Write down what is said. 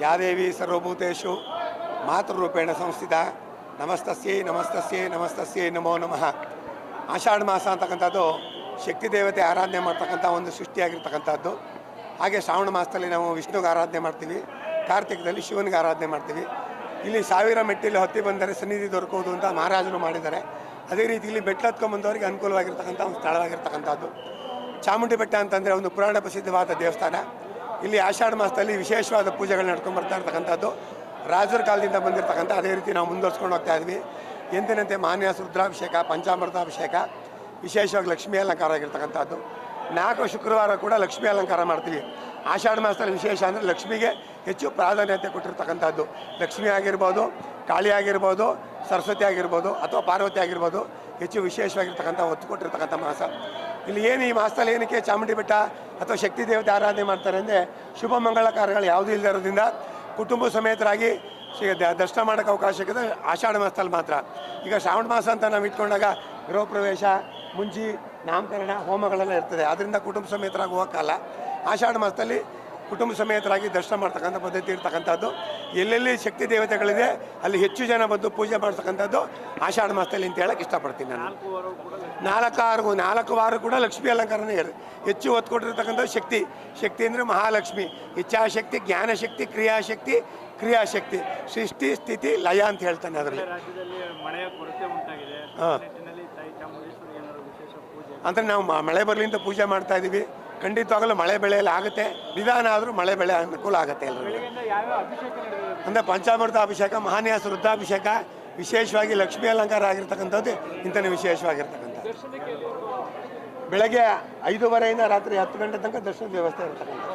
ಯಾ ದೇವಿ ಸರ್ವಭೂತೇಷು ಮಾತೃರೂಪೇಣ ಸಂಸ್ಥಿತ ನಮಸ್ತಸ್ಯೈ ನಮಸ್ತಸ್ಯೈ ನಮಸ್ತಸ್ಯೈ ನಮೋ ನಮಃ. ಆಷಾಢ ಮಾಸ ಅಂತಕ್ಕಂಥದ್ದು ಶಕ್ತಿ ದೇವತೆ ಆರಾಧನೆ ಮಾಡ್ತಕ್ಕಂಥ ಒಂದು ಸೃಷ್ಟಿಯಾಗಿರ್ತಕ್ಕಂಥದ್ದು. ಹಾಗೆ ಶ್ರಾವಣ ಮಾಸದಲ್ಲಿ ನಾವು ವಿಷ್ಣುಗೆ ಆರಾಧನೆ ಮಾಡ್ತೀವಿ, ಕಾರ್ತಿಕದಲ್ಲಿ ಶಿವನಿಗೆ ಆರಾಧನೆ ಮಾಡ್ತೀವಿ. ಇಲ್ಲಿ 1000 ಮೆಟ್ಟಿಲು ಹತ್ತಿ ಬಂದರೆ ಸನ್ನಿಧಿ ದೊರಕುವುದು ಅಂತ ಮಹಾರಾಜರು ಮಾಡಿದ್ದಾರೆ. ಅದೇ ರೀತಿ ಇಲ್ಲಿ ಬೆಟ್ಟ ಹತ್ಕೊಂಡ್ಬಂದವರಿಗೆ ಅನುಕೂಲವಾಗಿರ್ತಕ್ಕಂಥ ಒಂದು ಸ್ಥಳವಾಗಿರ್ತಕ್ಕಂಥದ್ದು. ಚಾಮುಂಡಿ ಬೆಟ್ಟ ಅಂತಂದರೆ ಒಂದು ಪುರಾಣ ಪ್ರಸಿದ್ಧವಾದ ದೇವಸ್ಥಾನ. ಇಲ್ಲಿ ಆಷಾಢ ಮಾಸದಲ್ಲಿ ವಿಶೇಷವಾದ ಪೂಜೆಗಳು ನಡ್ಕೊಂಡು ಬರ್ತಾ ಇರ್ತಕ್ಕಂಥದ್ದು ರಾಜರ ಕಾಲದಿಂದ ಬಂದಿರತಕ್ಕಂಥ. ಅದೇ ರೀತಿ ನಾವು ಮುಂದುವರ್ಸ್ಕೊಂಡು ಹೋಗ್ತಾ ಇದ್ವಿ. ಎಂದಿನಂತೆ ಮಾನ್ಯಾಸ ರುದ್ರಾಭಿಷೇಕ, ಪಂಚಾಮೃತಾಭಿಷೇಕ, ವಿಶೇಷವಾಗಿ ಲಕ್ಷ್ಮೀ ಅಲಂಕಾರ ಆಗಿರ್ತಕ್ಕಂಥದ್ದು. 4 ಶುಕ್ರವಾರ ಕೂಡ ಲಕ್ಷ್ಮೀ ಅಲಂಕಾರ ಮಾಡ್ತೀವಿ. ಆಷಾಢ ಮಾಸದಲ್ಲಿ ವಿಶೇಷ ಅಂದರೆ ಲಕ್ಷ್ಮಿಗೆ ಹೆಚ್ಚು ಪ್ರಾಧಾನ್ಯತೆ ಕೊಟ್ಟಿರ್ತಕ್ಕಂಥದ್ದು. ಲಕ್ಷ್ಮಿ ಆಗಿರ್ಬೋದು, ಕಾಳಿ ಆಗಿರ್ಬೋದು, ಸರಸ್ವತಿ ಆಗಿರ್ಬೋದು ಅಥವಾ ಪಾರ್ವತಿ ಆಗಿರ್ಬೋದು, ಹೆಚ್ಚು ವಿಶೇಷವಾಗಿರ್ತಕ್ಕಂಥ ಒತ್ತು ಕೊಟ್ಟಿರ್ತಕ್ಕಂಥ ಮಾಸ. ಇಲ್ಲಿ ಏನು ಈ ಮಾಸದಲ್ಲಿ ಏನಕ್ಕೆ ಚಾಮುಂಡಿ ಬೆಟ್ಟ ಅಥವಾ ಶಕ್ತಿ ದೇವತೆ ಆರಾಧನೆ ಮಾಡ್ತಾರೆ ಅಂದರೆ ಶುಭ ಮಂಗಳ ಕಾರ್ಯಗಳು ಯಾವುದೂ ಇಲ್ಲದೆ ಇರೋದ್ರಿಂದ ಕುಟುಂಬ ಸಮೇತರಾಗಿ ದರ್ಶನ ಮಾಡೋಕ್ಕೆ ಅವಕಾಶ ಸಿಗೋದು ಆಷಾಢ ಮಾಸದಲ್ಲಿ ಮಾತ್ರ. ಈಗ ಶ್ರಾವಣ ಮಾಸ ಅಂತ ನಾವು ಇಟ್ಕೊಂಡಾಗ ಗೃಹ ಪ್ರವೇಶ, ಮುಂಜಿ, ನಾಮಕರಣ, ಹೋಮಗಳೆಲ್ಲ ಇರ್ತದೆ. ಆದ್ದರಿಂದ ಕುಟುಂಬ ಸಮೇತರಾಗಿ ಹೋಗೋಕ್ಕಲ್ಲ. ಆಷಾಢ ಮಾಸದಲ್ಲಿ ಕುಟುಂಬ ಸಮೇತರಾಗಿ ದರ್ಶನ ಮಾಡ್ತಕ್ಕಂಥ ಪದ್ಧತಿ ಇರ್ತಕ್ಕಂಥದ್ದು. ಎಲ್ಲೆಲ್ಲಿ ಶಕ್ತಿ ದೇವತೆಗಳಿದೆ ಅಲ್ಲಿ ಹೆಚ್ಚು ಜನ ಬಂದು ಪೂಜೆ ಮಾಡ್ತಕ್ಕಂಥದ್ದು ಆಷಾಢ ಮಾಸದಲ್ಲಿ ಅಂತ ಹೇಳಕ್ಕೆ ಇಷ್ಟಪಡ್ತೀನಿ ನಾನು. 4 ವಾರ ಕೂಡ ಲಕ್ಷ್ಮೀ ಅಲಂಕಾರನೇ ಹೆಚ್ಚು ಒತ್ತು ಕೊಟ್ಟಿರ್ತಕ್ಕಂಥದ್ದು. ಶಕ್ತಿ ಅಂದರೆ ಮಹಾಲಕ್ಷ್ಮಿ, ಇಚ್ಛಾಶಕ್ತಿ, ಜ್ಞಾನಶಕ್ತಿ, ಕ್ರಿಯಾಶಕ್ತಿ, ಸೃಷ್ಟಿ, ಸ್ಥಿತಿ, ಲಯ ಅಂತ ಹೇಳ್ತಾನೆ. ಅದರಲ್ಲಿ ಹಾಂ ಅಂದರೆ ನಾವು ಮಳೆ ಬರಲಿ ಅಂತ ಪೂಜೆ ಮಾಡ್ತಾ ಇದ್ದೀವಿ. ಖಂಡಿತವಾಗಲೂ ಮಳೆ ಬೆಳೆಯಲ್ಲಿ ಆಗುತ್ತೆ, ನಿಧಾನ ಆದರೂ ಮಳೆ ಬೆಳೆ ಅನುಕೂಲ ಆಗುತ್ತೆ ಎಲ್ಲರಿಗೂ. ಅಂದರೆ ಪಂಚಾಮೃತ ಅಭಿಷೇಕ, ಮಹಾನ್ಯಾಸ ರುದ್ರಾಭಿಷೇಕ, ವಿಶೇಷವಾಗಿ ಲಕ್ಷ್ಮೀ ಅಲಂಕಾರ ಆಗಿರ್ತಕ್ಕಂಥದ್ದು ಇಂಥನೇ ವಿಶೇಷವಾಗಿರ್ತಕ್ಕಂಥದ್ದು. ಬೆಳಗ್ಗೆ 5:30 ರಾತ್ರಿ 10 ಗಂಟೆ ತನಕ ದರ್ಶನದ ವ್ಯವಸ್ಥೆ ಇರ್ತಕ್ಕಂಥದ್ದು.